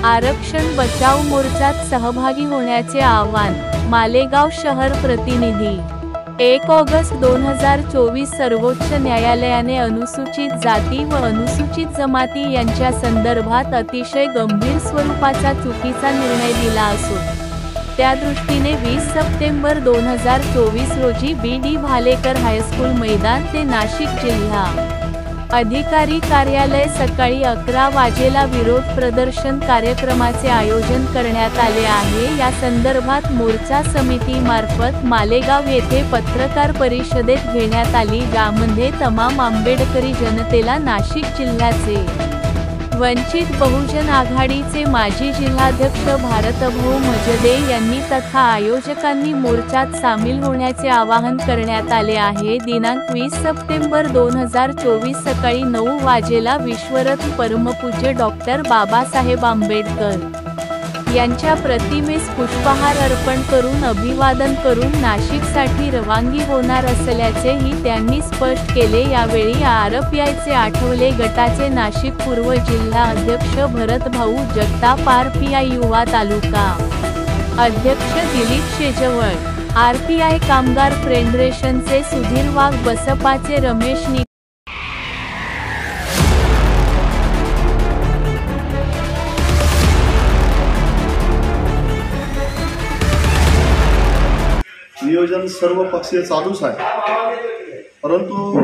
आरक्षण बचाव मोर्चात सहभागी होण्याचे आवाहन, मालेगाव शहर प्रतिनिधी। 1 ऑगस्ट 2024 सर्वोच्च न्यायालयाने अनुसूचित जाती व अनुसूचित जमाती यांच्या संदर्भात अतिशय गंभीर स्वरूपाचा चुकीचा निर्णय दिला असून त्या दृष्टीने 20 सप्टेंबर 2024 रोजी बी.डी. भालेकर हायस्कूल मैदान ते नाशिक जिल्हा अधिकारी कार्यालय सकाळी 11 वाजेला विरोध प्रदर्शन कार्यक्रमाचे आयोजन करण्यात आले आहे। या संदर्भात मोर्चा समितीमार्फत मालेगाव येथे पत्रकार परिषदेत घेण्यात आली, ज्यामध्ये तमाम आंबेडकरी जनतेला नाशिक जिल्ह्याचे वंचित बहुजन आघाडीचे माजी जिल्हाध्यक्ष भारतभाऊ मजदे यांनी तथा आयोजकांनी मोर्चात सामील होण्याचे आवाहन करण्यात आले आहे। दिनांक 20 सप्टेंबर 2024 सकाळी 9 वाजेला विश्वरत्न परमपूज्य डॉक्टर बाबासाहेब आंबेडकर यांच्या प्रतिमेस पुष्पहार अर्पण करून अभिवादन करून नाशिकसाठी रवानगी होणार असल्याचेही त्यांनी स्पष्ट केले। यावेळी आरपीआयचे आठवले गटाचे नाशिक पूर्व जिल्हा अध्यक्ष भरतभाऊ जगताप, आरपीआय युवा तालुका अध्यक्ष दिलीप शेजवळ, आरपीआय कामगार फेडरेशनचे सुधीर वाघ, बसपाचे रमेश नियोजन सर्व पक्षीय चालूच आहे, परंतु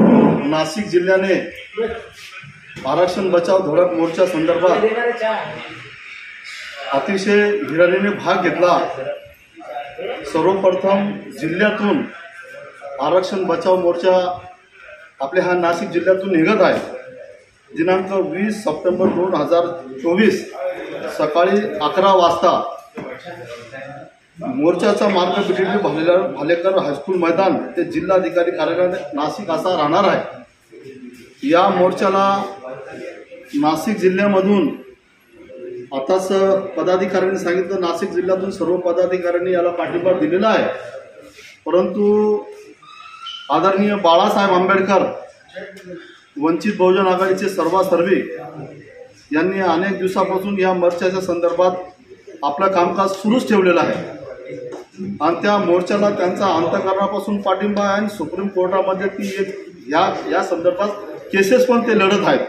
नाशिक जिल्ह्याने आरक्षण बचाव धडक मोर्चा संदर्भात अतिशय हिरारीने भाग घेतला। सर्वप्रथम जिल्ह्यातून आरक्षण बचाव मोर्चा आपल्या हा नाशिक जिल्ह्यातून निघत आहे। दिनांक 20 सप्टेंबर 2024 सकाळी 11 वाजता मोर्चाचा मार्ग बी.डी. भालेकर हायस्कूल मैदान ते जिल्हाधिकारी कार्यालय नाशिक असा राहणार आहे। या मोर्चाला नाशिक जिल्ह्यामधून आताच पदाधिकाऱ्यांनी सांगितलं, नाशिक जिल्ह्यातून सर्व पदाधिकाऱ्यांनी याला पाठिंबा दिलेला आहे, परंतु आदरणीय बाळासाहेब आंबेडकर वंचित बहुजन आघाडीचे सर्वासर्वी यांनी अनेक दिवसापासून या मोर्चाच्या संदर्भात आपलं कामकाज सुरूच ठेवलेलं आहे आणि त्या मोर्चाला त्यांचा अंतःकरणापासून पाठिंबा आहे आणि सुप्रीम कोर्टामध्ये ती या संदर्भात केसेस पण ते लढत आहेत।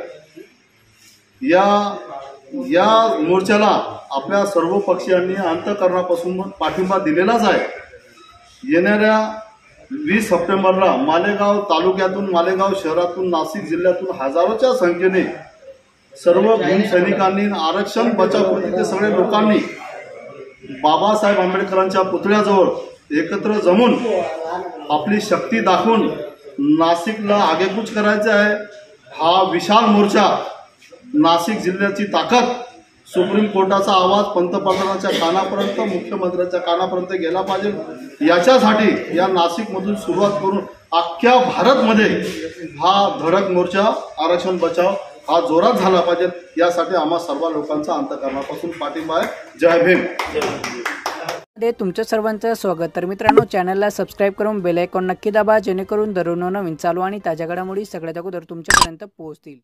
या मोर्चाला आपल्या सर्व पक्षीयांनी अंतःकरणापासून पाठिंबा दिलेलाच आहे। येणाऱ्या 20 सप्टेंबरला मालेगाव तालुक्यातून, मालेगाव शहरातून, नाशिक जिल्ह्यातून हजारोच्या संख्येने सर्व भीमसैनिकांनी, आरक्षण बचाव कृतीचे सगळे लोकांनी बाबासाहेब आंबेडकरांच्या पुतळ्याजवळ एकत्र जमून आपली शक्ती दाखवून नाशिकला आगेकूच करायचे आहे। हा विशाल मोर्चा नाशिक जिल्ह्याची ताकद, सुप्रीम कोर्टाचा आवाज पंतप्रधानांच्या कानापर्यंत, मुख्यमंत्र्यांच्या कानापर्यंत गेला पाहिजे। याच्यासाठी या नाशिकमधून सुरुवात करून अख्ख्या भारतमध्ये हा धडक मोर्चा आरक्षण बचाव हा जोरात झाला पाहिजे। यासाठी आम्हा सर्व लोकांचा अंतःकरणापासून पाठिंबा आहे। जय भीम। तुमच्या सर्वांचं स्वागत। तर मित्रांनो, चॅनलला सबस्क्राईब करून बेल आयकॉन नक्की दाबा, जेणेकरून दररोज नवीन चालू आणि ताज्या घडामोडी सगळ्यात अगोदर तुमच्यापर्यंत पोहोचतील।